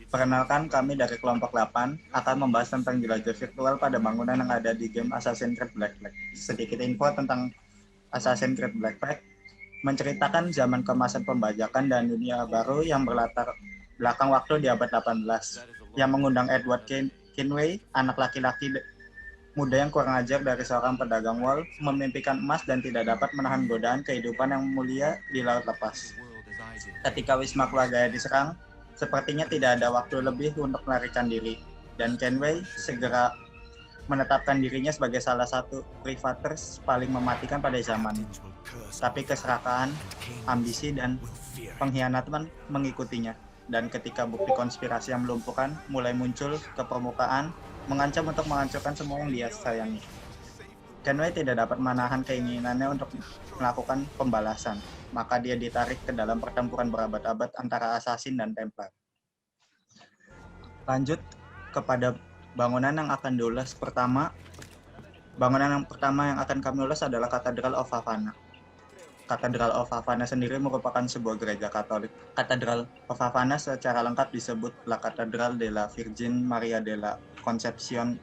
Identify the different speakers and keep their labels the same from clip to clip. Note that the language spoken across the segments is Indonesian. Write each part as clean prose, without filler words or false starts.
Speaker 1: Perkenalkan, kami dari kelompok 8 akan membahas tentang jelajah virtual pada bangunan yang ada di game Assassin's Creed Black Flag. Sedikit info tentang Assassin's Creed Black Flag, menceritakan zaman keemasan pembajakan dan dunia baru yang berlatar belakang waktu di abad 18, yang mengundang Edward Kenway, anak laki-laki muda yang kurang ajar dari seorang pedagang wall, memimpikan emas dan tidak dapat menahan godaan kehidupan yang mulia di laut lepas. Ketika wisma keluarganya diserang, sepertinya tidak ada waktu lebih untuk melarikan diri, dan Kenway segera menetapkan dirinya sebagai salah satu privaters paling mematikan pada zaman. Tapi keserakahan, ambisi, dan pengkhianatan mengikutinya. Dan ketika bukti konspirasi yang melumpuhkan mulai muncul ke permukaan, mengancam untuk menghancurkan semua yang dia sayangi. Kenway tidak dapat menahan keinginannya untuk melakukan pembalasan, maka dia ditarik ke dalam pertempuran berabad-abad antara Assassin dan Templar. Lanjut kepada bangunan yang akan diulas pertama. Bangunan yang pertama yang akan kami ulas adalah Cathedral of Havana. Cathedral of Havana sendiri merupakan sebuah gereja Katolik. Cathedral of Havana secara lengkap disebut La Catedral de la Virgen María de la Concepción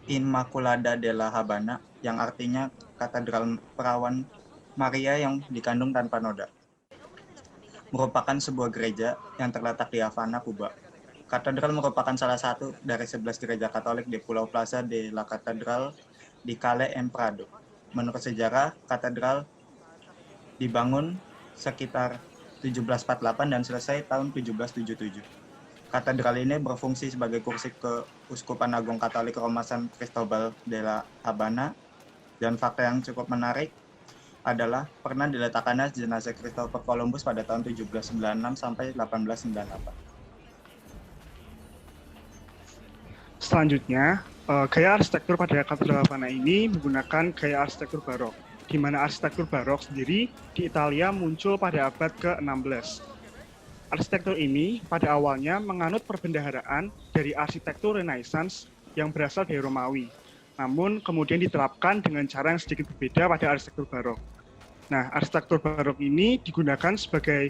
Speaker 1: Inmaculada de la Habana, yang artinya Katedral Perawan Maria yang dikandung tanpa noda. Merupakan sebuah gereja yang terletak di Havana, Kuba. Katedral merupakan salah satu dari 11 gereja Katolik di Pulau Plaza de la Catedral di Calle Emprado. Menurut sejarah, katedral dibangun sekitar 1748 dan selesai tahun 1777. Katedral ini berfungsi sebagai kursi keuskupan agung Katolik Roma San Cristobal de la Habana, dan fakta yang cukup menarik adalah pernah diletakkannya jenazah Christopher Columbus pada tahun 1796 sampai 1898.
Speaker 2: Selanjutnya, gaya arsitektur pada Katedral Havana ini menggunakan gaya arsitektur barok, di mana arsitektur barok sendiri di Italia muncul pada abad ke-16. Arsitektur ini pada awalnya menganut perbendaharaan dari arsitektur Renaissance yang berasal dari Romawi, namun kemudian diterapkan dengan cara yang sedikit berbeda pada arsitektur barok. Nah, arsitektur barok ini digunakan sebagai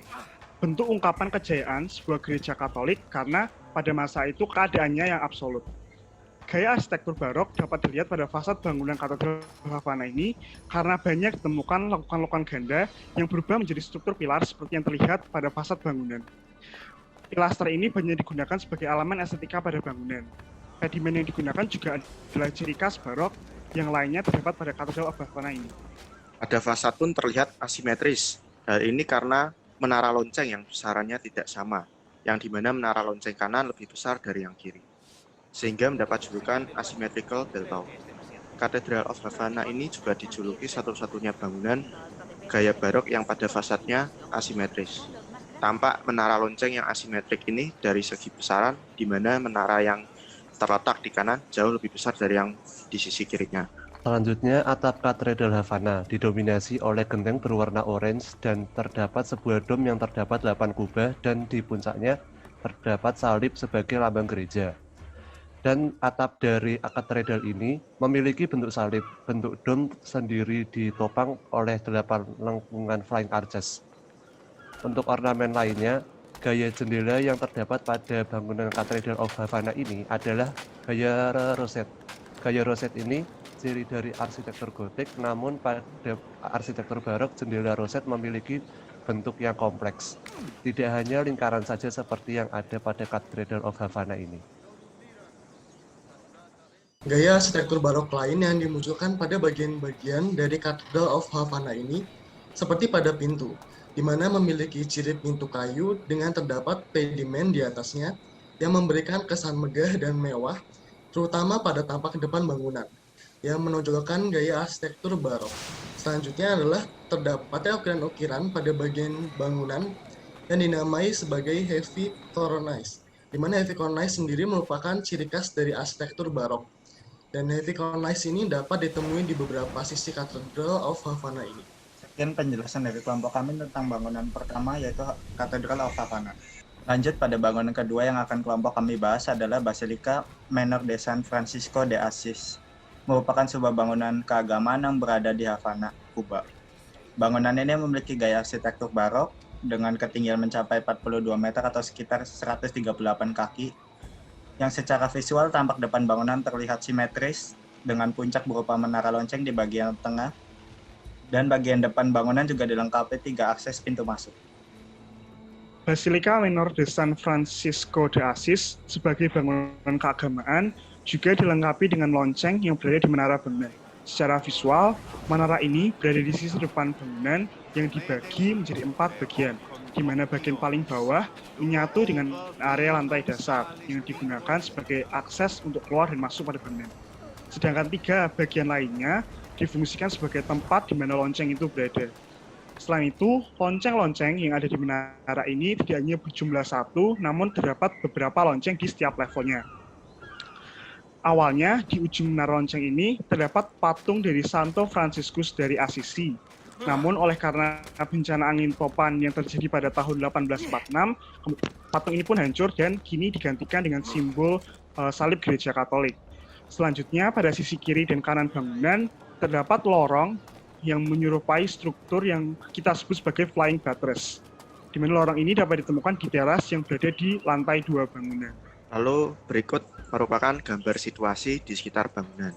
Speaker 2: bentuk ungkapan kejayaan sebuah gereja Katolik karena pada masa itu keadaannya yang absolut. Gaya arsitektur barok dapat dilihat pada fasad bangunan Katedral Havana ini karena banyak ditemukan lekukan-lekukan ganda yang berubah menjadi struktur pilar seperti yang terlihat pada fasad bangunan. Pilaster ini banyak digunakan sebagai elemen estetika pada bangunan. Pedimen yang digunakan juga adalah ciri khas barok yang lainnya terdapat pada Katedral Havana ini.
Speaker 3: Pada fasad pun terlihat asimetris. Hal ini karena menara lonceng yang besarannya tidak sama, yang dimana menara lonceng kanan lebih besar dari yang kiri, sehingga mendapat julukan asymmetrical bell. Cathedral of Havana ini juga dijuluki satu-satunya bangunan gaya barok yang pada fasadnya asimetris. Tampak menara lonceng yang asimetrik ini dari segi besaran, di mana menara yang terletak di kanan jauh lebih besar dari yang di sisi kirinya.
Speaker 4: Selanjutnya, atap Katedral Havana didominasi oleh genteng berwarna orange dan terdapat sebuah dom yang terdapat 8 kubah dan di puncaknya terdapat salib sebagai lambang gereja. Dan atap dari katedral ini memiliki bentuk salib. Bentuk dom sendiri ditopang oleh 8 lengkungan flying arches. Untuk ornamen lainnya, gaya jendela yang terdapat pada bangunan Cathedral of Havana ini adalah gaya rosette. Gaya rosette ini ciri dari arsitektur gotik, namun pada arsitektur barok, jendela rosette memiliki bentuk yang kompleks. Tidak hanya lingkaran saja seperti yang ada pada Cathedral of Havana ini.
Speaker 5: Gaya arsitektur barok lain yang dimunculkan pada bagian-bagian dari Cathedral of Havana ini seperti pada pintu, di mana memiliki ciri pintu kayu dengan terdapat pedimen di atasnya yang memberikan kesan megah dan mewah, terutama pada tampak depan bangunan, yang menonjolkan gaya arsitektur barok. Selanjutnya adalah terdapatnya ukiran-ukiran pada bagian bangunan yang dinamai sebagai heavy cornice, di mana heavy cornice sendiri merupakan ciri khas dari arsitektur barok. Dan heavy cornice ini dapat ditemui di beberapa sisi Cathedral of Havana ini.
Speaker 1: Sekian penjelasan dari kelompok kami tentang bangunan pertama, yaitu Cathedral of Havana. Lanjut pada bangunan kedua yang akan kelompok kami bahas adalah Basilica Menor de San Francisco de Assis. Merupakan sebuah bangunan keagamaan yang berada di Havana, Kuba. Bangunan ini memiliki gaya arsitektur barok dengan ketinggian mencapai 42 meter atau sekitar 138 kaki, yang secara visual tampak depan bangunan terlihat simetris dengan puncak berupa menara lonceng di bagian tengah, dan bagian depan bangunan juga dilengkapi 3 akses pintu masuk.
Speaker 2: Basilica Menor de San Francisco de Assis sebagai bangunan keagamaan juga dilengkapi dengan lonceng yang berada di menara bangunan. Secara visual, menara ini berada di sisi depan bangunan yang dibagi menjadi 4 bagian, di mana bagian paling bawah menyatu dengan area lantai dasar yang digunakan sebagai akses untuk keluar dan masuk pada bangunan. Sedangkan 3 bagian lainnya difungsikan sebagai tempat di mana lonceng itu berada. Selain itu, lonceng-lonceng yang ada di menara ini tidak hanya berjumlah 1, namun terdapat beberapa lonceng di setiap levelnya. Awalnya, di ujung menara lonceng ini terdapat patung dari Santo Franciscus dari Assisi. Namun karena bencana angin topan yang terjadi pada tahun 1846, patung ini pun hancur dan kini digantikan dengan simbol salib gereja Katolik. Selanjutnya, pada sisi kiri dan kanan bangunan terdapat lorong yang menyerupai struktur yang kita sebut sebagai flying buttress, di mana lorong ini dapat ditemukan di teras yang berada di lantai 2 bangunan.
Speaker 3: Lalu berikut merupakan gambar situasi di sekitar bangunan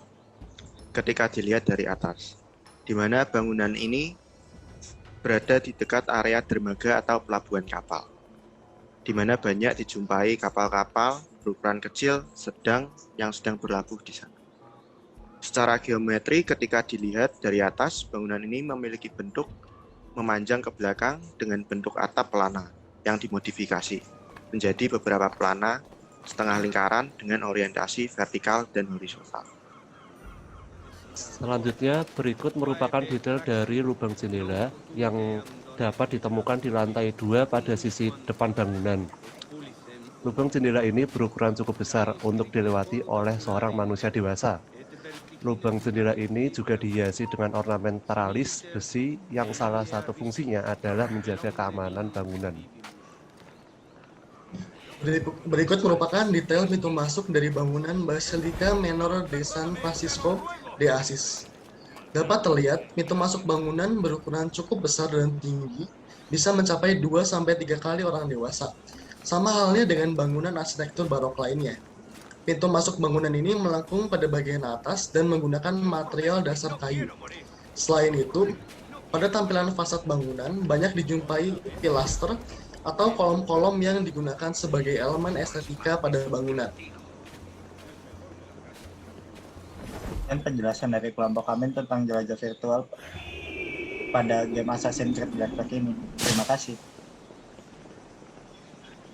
Speaker 3: ketika dilihat dari atas, di mana bangunan ini berada di dekat area dermaga atau pelabuhan kapal, di mana banyak dijumpai kapal-kapal berukuran kecil, sedang yang sedang berlabuh di sana. Secara geometri ketika dilihat dari atas, bangunan ini memiliki bentuk memanjang ke belakang dengan bentuk atap pelana yang dimodifikasi menjadi beberapa pelana setengah lingkaran dengan orientasi vertikal dan horizontal.
Speaker 4: Selanjutnya, berikut merupakan detail dari lubang jendela yang dapat ditemukan di lantai 2 pada sisi depan bangunan. Lubang jendela ini berukuran cukup besar untuk dilewati oleh seorang manusia dewasa. Lubang jendela ini juga dihiasi dengan ornamen teralis besi yang salah satu fungsinya adalah menjaga keamanan bangunan.
Speaker 5: Berikut merupakan detail pintu masuk dari bangunan Basilica Menor de San Francisco de Assis. Dapat terlihat, pintu masuk bangunan berukuran cukup besar dan tinggi, bisa mencapai 2-3 kali orang dewasa. Sama halnya dengan bangunan arsitektur barok lainnya. Pintu masuk bangunan ini melengkung pada bagian atas dan menggunakan material dasar kayu. Selain itu, pada tampilan fasad bangunan banyak dijumpai pilaster atau kolom-kolom yang digunakan sebagai elemen estetika pada bangunan.
Speaker 1: Dan penjelasan dari kelompok kami tentang jelajah virtual pada game Assassin's Creed Black Flag ini. Terima kasih.